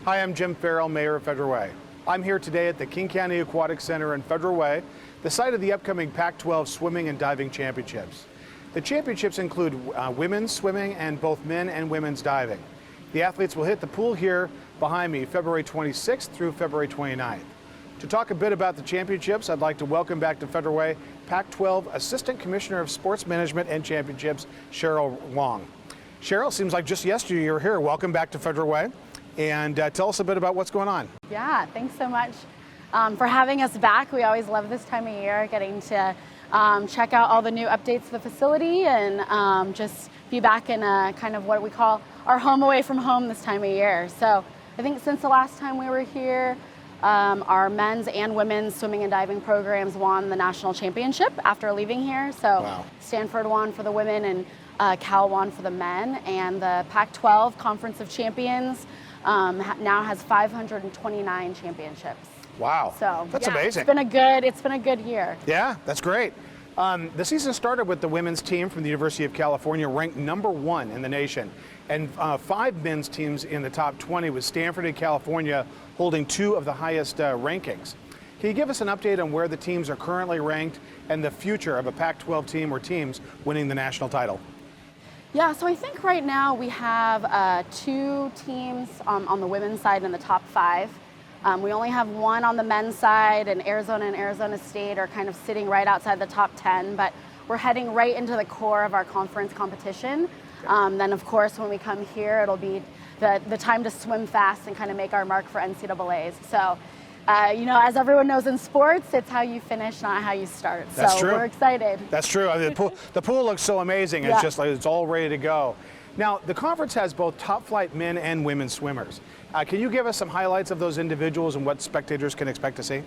Hi, I'm Jim Ferrell, Mayor of Federal Way. I'm here today at the King County Aquatic Center in Federal Way, the site of the upcoming Pac-12 Swimming and Diving Championships. The championships include women's swimming and both men and women's diving. The athletes will hit the pool here behind me February 26th through February 29th. To talk a bit about the championships, I'd like to welcome back to Federal Way Pac-12 Assistant Commissioner of Sports Management and Championships, Cheryl Wong. Cheryl, seems like just yesterday you were here. Welcome back to Federal Way. And tell us a bit about what's going on. Yeah, thanks so much for having us back. We always love this time of year, getting to check out all the new updates to the facility and just be back in a kind of what we call our home away from home this time of year. So I think since the last time we were here, our men's and women's swimming and diving programs won the national championship after leaving here. So wow. Stanford won for the women and Cal won for the men, and the Pac-12 Conference of Champions now has 529 championships. Wow, so that's amazing. It's been a good year. Yeah, that's great. The season started with the women's team from the University of California ranked #1 in the nation, and 5 men's teams in the top 20 with Stanford and California holding 2 of the highest rankings. Can you give us an update on where the teams are currently ranked and the future of a Pac-12 team or teams winning the national title? Yeah, so I think right now we have 2 teams on the women's side in the top 5. We only have 1 on the men's side, and Arizona State are kind of sitting right outside the top 10, but we're heading right into the core of our conference competition. Then of course when we come here, it'll be the time to swim fast and kind of make our mark for NCAAs. So, as everyone knows in sports, it's how you finish, not how you start. That's so true. We're excited. That's true. I mean, the pool looks so amazing. It's just like it's all ready to go. Now, the conference has both top flight men and women swimmers. Can you give us some highlights of those individuals and what spectators can expect to see?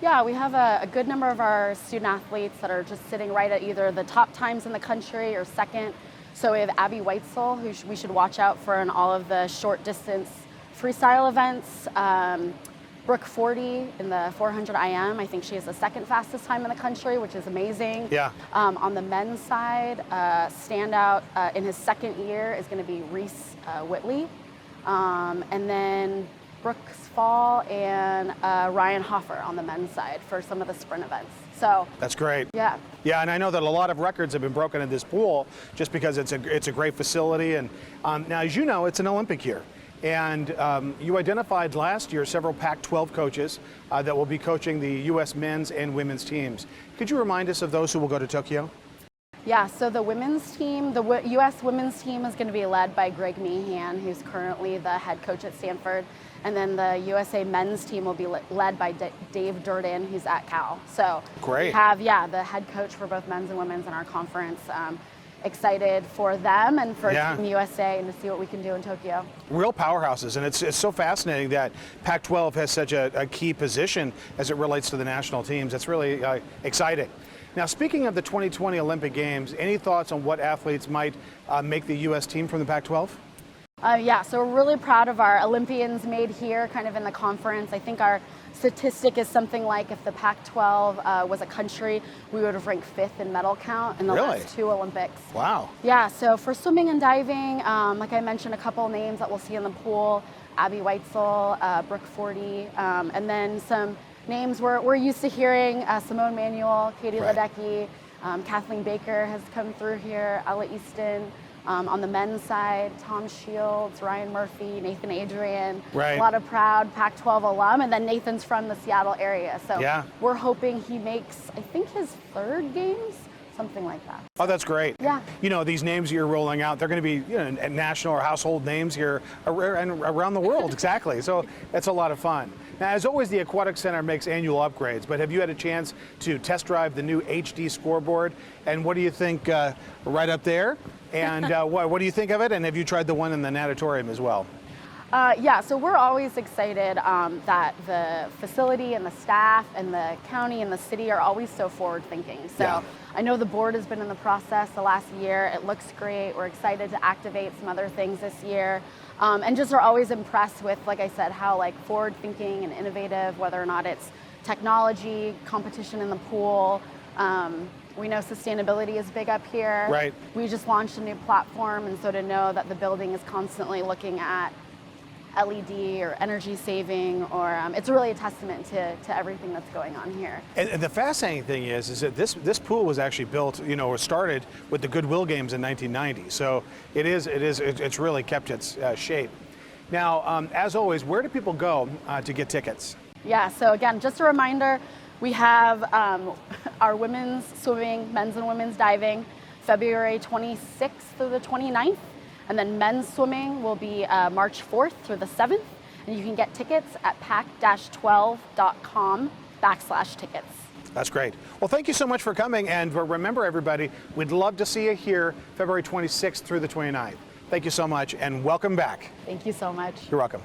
Yeah, we have a good number of our student athletes that are just sitting right at either the top times in the country or second. So we have Abby Weitzel, who we should watch out for in all of the short distance freestyle events. Brooke 40 in the 400 IM. I think she has the 2nd fastest time in the country, which is amazing. Yeah. On the men's side, standout in his 2nd year is going to be Reese Whitley. And then Brooks Fall and Ryan Hoffer on the men's side for some of the sprint events. So that's great. Yeah. Yeah, and I know that a lot of records have been broken in this pool just because it's a great facility. And now, as you know, it's an Olympic year. And you identified last year several Pac-12 coaches that will be coaching the U.S. men's and women's teams. Could you remind us of those who will go to Tokyo? Yeah, so the women's team, the U.S. women's team is going to be led by Greg Meehan, who's currently the head coach at Stanford. And then the USA men's team will be led by Dave Durden, who's at Cal. So great. We have, the head coach for both men's and women's in our conference. Excited for them and for Team USA and to see what we can do in Tokyo. Real powerhouses, and it's so fascinating that Pac-12 has such a key position as it relates to the national teams. It's really exciting. Now, speaking of the 2020 Olympic Games, any thoughts on what athletes might make the U.S. team from the Pac-12? So we're really proud of our Olympians made here kind of in the conference. I think our statistic is something like if the Pac-12 was a country, we would have ranked 5th in medal count in the last 2 Olympics. Wow. Yeah, so for swimming and diving, like I mentioned, a couple names that we'll see in the pool, Abby Weitzel, Brooke 40, and then some names we're used to hearing, Simone Manuel, Katie Ledecky, Kathleen Baker has come through here, Ella Easton. On the men's side, Tom Shields, Ryan Murphy, Nathan Adrian, a lot of proud Pac-12 alum, and then Nathan's from the Seattle area. So we're hoping he makes, I think, his 3rd games, something like that. Oh, that's great. Yeah. You know, these names you're rolling out, they're going to be national or household names here and around the world, exactly. So that's a lot of fun. Now, as always, the Aquatic Center makes annual upgrades, but have you had a chance to test drive the new HD scoreboard? And what do you think right up there? And what do you think of it? And have you tried the one in the natatorium as well? So we're always excited that the facility and the staff and the county and the city are always so forward thinking. So I know the board has been in the process the last year. It looks great. We're excited to activate some other things this year. And just are always impressed with, like I said, how forward thinking and innovative, whether or not it's technology, competition in the pool. We know sustainability is big up here. We just launched a new platform, and so to know that the building is constantly looking at LED or energy saving, or it's really a testament to everything that's going on here. And the fascinating thing is that this pool was actually built, or started with the Goodwill Games in 1990. So it's really kept its shape. Now, as always, where do people go to get tickets? Yeah, so again, just a reminder, we have our women's swimming, men's and women's diving, February 26th through the 29th. And then men's swimming will be March 4th through the 7th. And you can get tickets at pac-12.com/tickets. That's great. Well, thank you so much for coming. And remember, everybody, we'd love to see you here February 26th through the 29th. Thank you so much, and welcome back. Thank you so much. You're welcome.